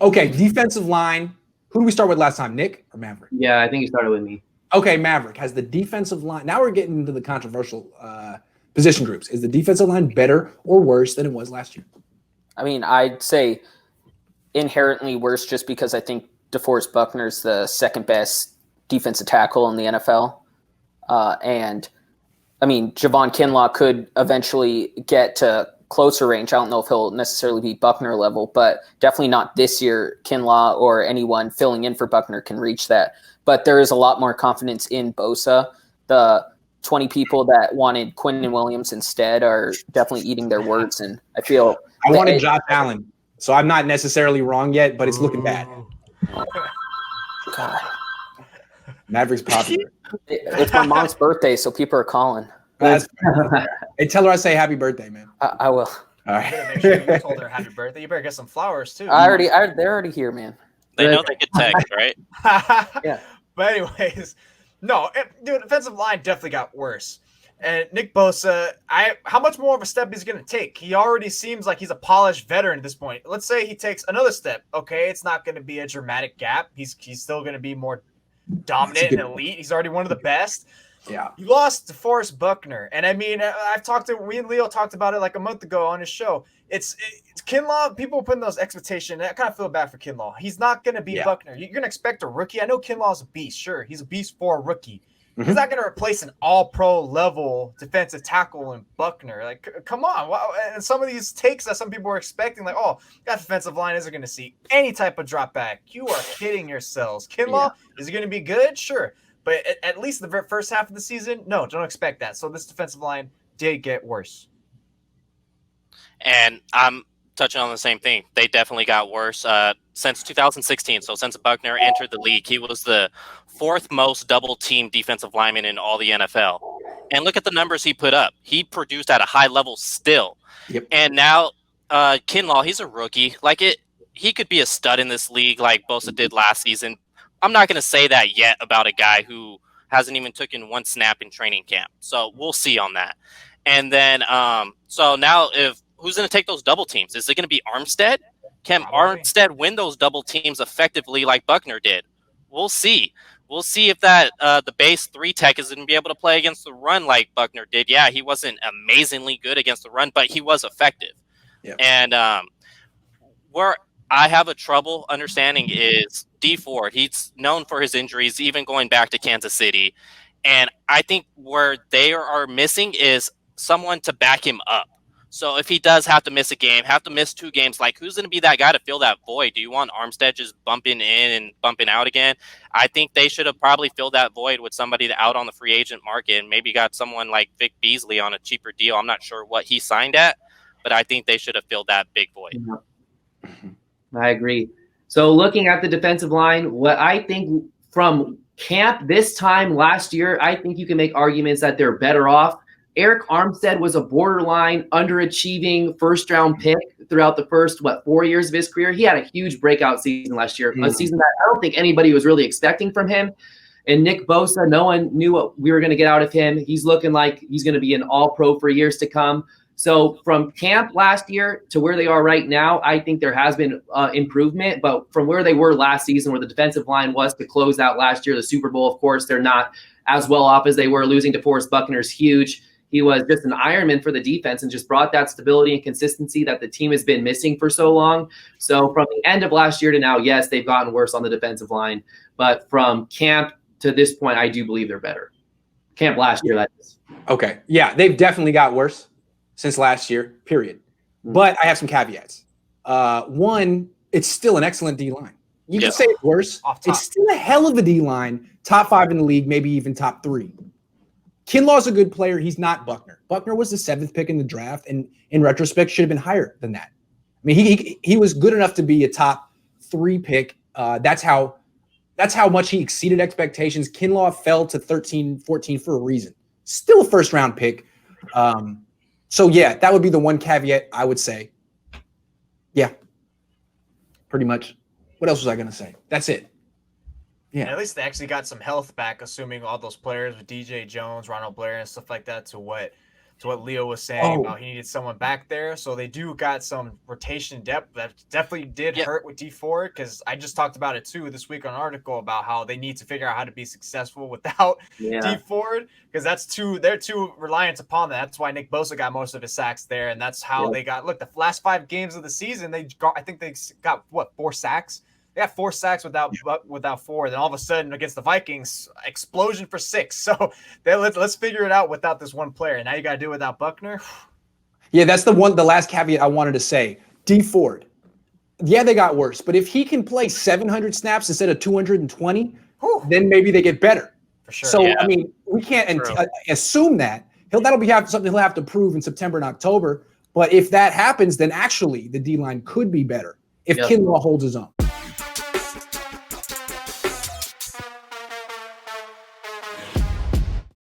Okay, defensive line. Who do we start with last time, Nick or Maverick? Yeah, I think you started with me. Okay, Maverick has the defensive line. Now we're getting into the controversial position groups. Is the defensive line better or worse than it was last year? I mean, I'd say inherently worse just because I think DeForest Buckner's the second best defensive tackle in the NFL. And, I mean, Javon Kinlaw could eventually get to closer range. I don't know if he'll necessarily be Buckner level, but definitely not this year. Kinlaw or anyone filling in for Buckner can reach that. But there is a lot more confidence in Bosa. The 20 people that wanted Quinnen Williams instead are definitely eating their words. And I feel I wanted Josh Allen, so I'm not necessarily wrong yet, but it's looking bad. God. Maverick's popular. It's my mom's birthday, so people are calling. Hey, tell her I say happy birthday, man. I will. All right. You better make sure you told her happy birthday. You better get some flowers too. They're already here, man. They know they get text, right? Yeah. But anyways, no, dude, defensive line definitely got worse. And Nick Bosa, how much more of a step he's going to take? He already seems like he's a polished veteran at this point. Let's say he takes another step. Okay, it's not going to be a dramatic gap. He's still going to be more dominant and elite. He's already one of the best. Yeah. You lost DeForest Buckner. And I mean, we and Leo talked about it like a month ago on his show. It's Kinlaw. People putting those expectations. I kind of feel bad for Kinlaw. He's not going to be Buckner. You're going to expect a rookie. I know Kinlaw's a beast. Sure, he's a beast for a rookie. Mm-hmm. He's not going to replace an all-pro level defensive tackle in Buckner. Like, come on. Wow. And some of these takes that some people are expecting, like, oh, that defensive line isn't going to see any type of drop back. You are kidding yourselves. Kinlaw, is he going to be good? Sure. But at least the first half of the season, no, don't expect that. So this defensive line did get worse. And I'm touching on the same thing. They definitely got worse since 2016. So since Buckner entered the league, he was the fourth most double-team defensive lineman in all the NFL. And look at the numbers he put up. He produced at a high level still. Yep. And now Kinlaw, he's a rookie. He could be a stud in this league like Bosa did last season. I'm not going to say that yet about a guy who hasn't even taken one snap in training camp. So we'll see on that. And then, so now who's going to take those double teams? Is it going to be Armstead? Can Armstead win those double teams effectively like Buckner did? We'll see. We'll see if that the base 3 tech is going to be able to play against the run like Buckner did. Yeah, he wasn't amazingly good against the run, but he was effective. Yep. And where I have a trouble understanding is Dee Ford. He's known for his injuries, even going back to Kansas City. And I think where they are missing is someone to back him up. So if he does have to miss a game, have to miss 2 games, like who's going to be that guy to fill that void? Do you want Armstead just bumping in and bumping out again? I think they should have probably filled that void with somebody out on the free agent market and maybe got someone like Vic Beasley on a cheaper deal. I'm not sure what he signed at, but I think they should have filled that big void. I agree. So looking at the defensive line, what I think from camp this time last year, I think you can make arguments that they're better off. Arik Armstead was a borderline underachieving first-round pick throughout the first, 4 years of his career. He had a huge breakout season last year, a season that I don't think anybody was really expecting from him. And Nick Bosa, no one knew what we were going to get out of him. He's looking like he's going to be an all-pro for years to come. So from camp last year to where they are right now, I think there has been improvement. But from where they were last season, where the defensive line was to close out last year, the Super Bowl, of course, they're not as well off as they were. Losing DeForest Buckner is huge. He was just an Ironman for the defense and just brought that stability and consistency that the team has been missing for so long. So from the end of last year to now, yes, they've gotten worse on the defensive line. But from camp to this point, I do believe they're better. Camp last year, that is. Okay. Yeah, they've definitely got worse since last year, period. But I have some caveats. One, it's still an excellent D-line. You can say it's worse. It's still a hell of a D-line, top 5 in the league, maybe even top 3. Kinlaw's a good player. He's not Buckner. Buckner was the 7th pick in the draft, and in retrospect, should have been higher than that. I mean, he was good enough to be a top 3 pick. That's how much he exceeded expectations. Kinlaw fell to 13, 14 for a reason. Still a first-round pick. So, yeah, that would be the one caveat I would say. Yeah, pretty much. What else was I going to say? That's it. Yeah. And at least they actually got some health back, assuming all those players with DJ Jones, Ronald Blair, and stuff like that to to what Leo was saying about he needed someone back there. So they do got some rotation depth that definitely did hurt with Dee Ford, because I just talked about it too this week on an article about how they need to figure out how to be successful without Dee Ford, because they're too reliant upon that. That's why Nick Bosa got most of his sacks there, and that's how they got. Look, the last 5 games of the season, I think they got 4 sacks. They got 4 sacks without Ford. Then all of a sudden against the Vikings, explosion for 6. So let's figure it out without this one player. And now you got to do it without Buckner. Yeah, that's the last caveat I wanted to say. Dee Ford. Yeah, they got worse. But if he can play 700 snaps instead of 220, then maybe they get better. For sure. So, I mean, we can't assume that. That'll be something he'll have to prove in September and October. But if that happens, then actually the D-line could be better if Kinlaw holds his own.